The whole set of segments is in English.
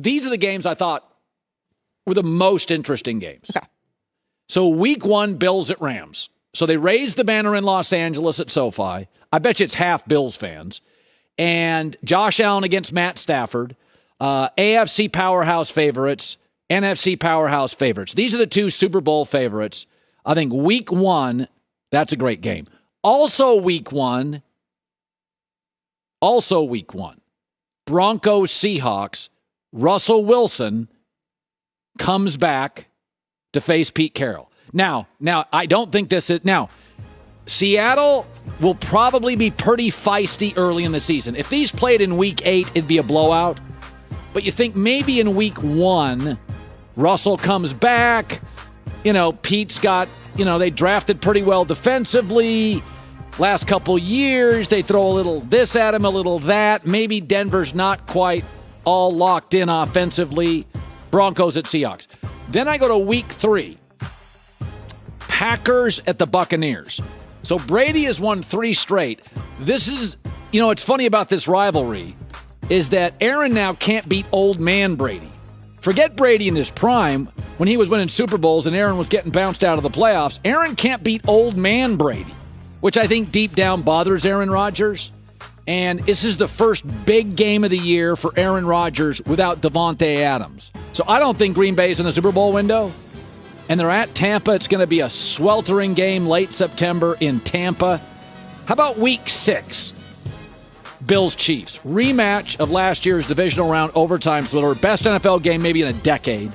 these are the games I thought were the most interesting games. Okay. So week 1, Bills at Rams. So they raised the banner in Los Angeles at SoFi. I bet you it's half Bills fans. And Josh Allen against Matt Stafford. AFC powerhouse favorites, NFC powerhouse favorites. These are the 2 Super Bowl favorites. I think week 1, that's a great game. Also week 1, Broncos Seahawks. Russell Wilson comes back to face Pete Carroll. Now, I don't think this is... Now, Seattle will probably be pretty feisty early in the season. If these played in week 8, it'd be a blowout. But you think maybe in week 1, Russell comes back. Pete's got... they drafted pretty well defensively. Last couple years, they throw a little this at him, a little that. Maybe Denver's not quite all locked in offensively. Broncos at Seahawks. Then I go to week 3. Packers at the Buccaneers. So Brady has won 3 straight. This is, what's funny about this rivalry is that Aaron now can't beat old man Brady. Forget Brady in his prime when he was winning Super Bowls and Aaron was getting bounced out of the playoffs. Aaron can't beat old man Brady, which I think deep down bothers Aaron Rodgers. And this is the first big game of the year for Aaron Rodgers without Davante Adams. So I don't think Green Bay's in the Super Bowl window. And they're at Tampa. It's going to be a sweltering game late September in Tampa. How about week 6? Bills-Chiefs. Rematch of last year's divisional round overtime thriller. Best NFL game maybe in a decade.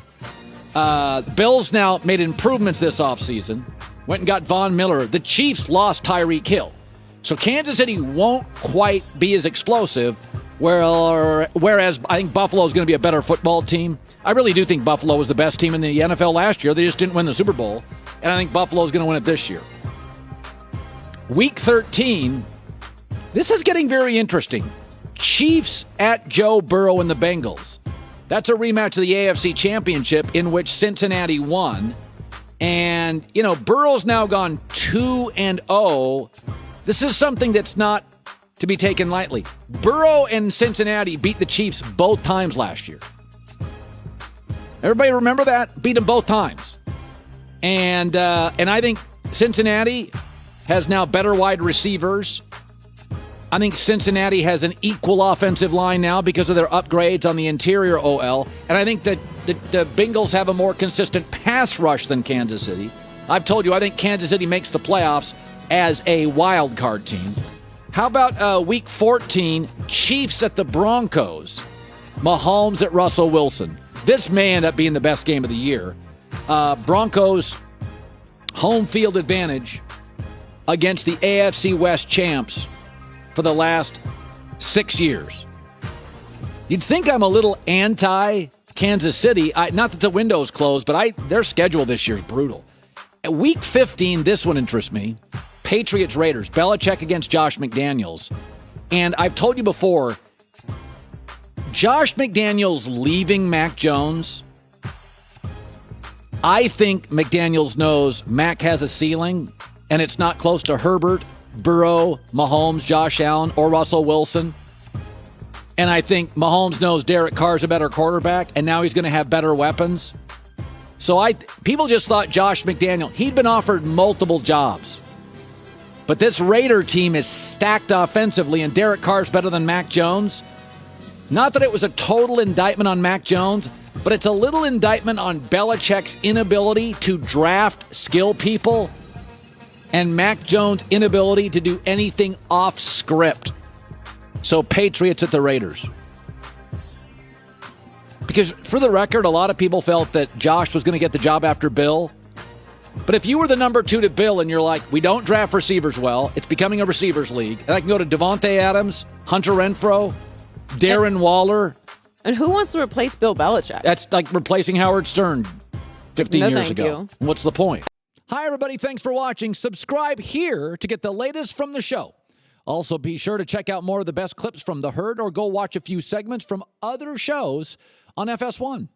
Bills now made improvements this offseason. Went and got Von Miller. The Chiefs lost Tyreek Hill. So Kansas City won't quite be as explosive, whereas I think Buffalo is going to be a better football team. I really do think Buffalo was the best team in the NFL last year. They just didn't win the Super Bowl. And I think Buffalo is going to win it this year. Week 13, this is getting very interesting. Chiefs at Joe Burrow and the Bengals. That's a rematch of the AFC Championship in which Cincinnati won. And, Burrow's now gone 2-0. This is something that's not to be taken lightly. Burrow and Cincinnati beat the Chiefs both times last year. Everybody remember that? Beat them both times. And I think Cincinnati has now better wide receivers. I think Cincinnati has an equal offensive line now because of their upgrades on the interior OL. And I think that the Bengals have a more consistent pass rush than Kansas City. I've told you, I think Kansas City makes the playoffs as a wild card team. How about week 14, Chiefs at the Broncos, Mahomes at Russell Wilson. This may end up being the best game of the year. Broncos home field advantage against the AFC West champs for the last 6 years. You'd think I'm a little anti-Kansas City. Not that the window's closed, but their schedule this year is brutal. At week 15, this one interests me. Patriots, Raiders, Belichick against Josh McDaniels. And I've told you before, Josh McDaniels leaving Mac Jones, I think McDaniels knows Mac has a ceiling, and it's not close to Herbert, Burrow, Mahomes, Josh Allen, or Russell Wilson. And I think Mahomes knows Derek Carr's a better quarterback, and now he's going to have better weapons. So people just thought Josh McDaniel, he'd been offered multiple jobs. But this Raider team is stacked offensively, and Derek Carr's better than Mac Jones. Not that it was a total indictment on Mac Jones, but it's a little indictment on Belichick's inability to draft skill people and Mac Jones' inability to do anything off script. So Patriots at the Raiders. Because for the record, a lot of people felt that Josh was going to get the job after Bill. But if you were the number 2 to Bill and you're like, we don't draft receivers well, it's becoming a receivers league, and I can go to Davante Adams, Hunter Renfrow, Darren Waller. And who wants to replace Bill Belichick? That's like replacing Howard Stern 15 years ago. You. What's the point? Hi, everybody. Thanks for watching. Subscribe here to get the latest from the show. Also, be sure to check out more of the best clips from The Herd or go watch a few segments from other shows on FS1.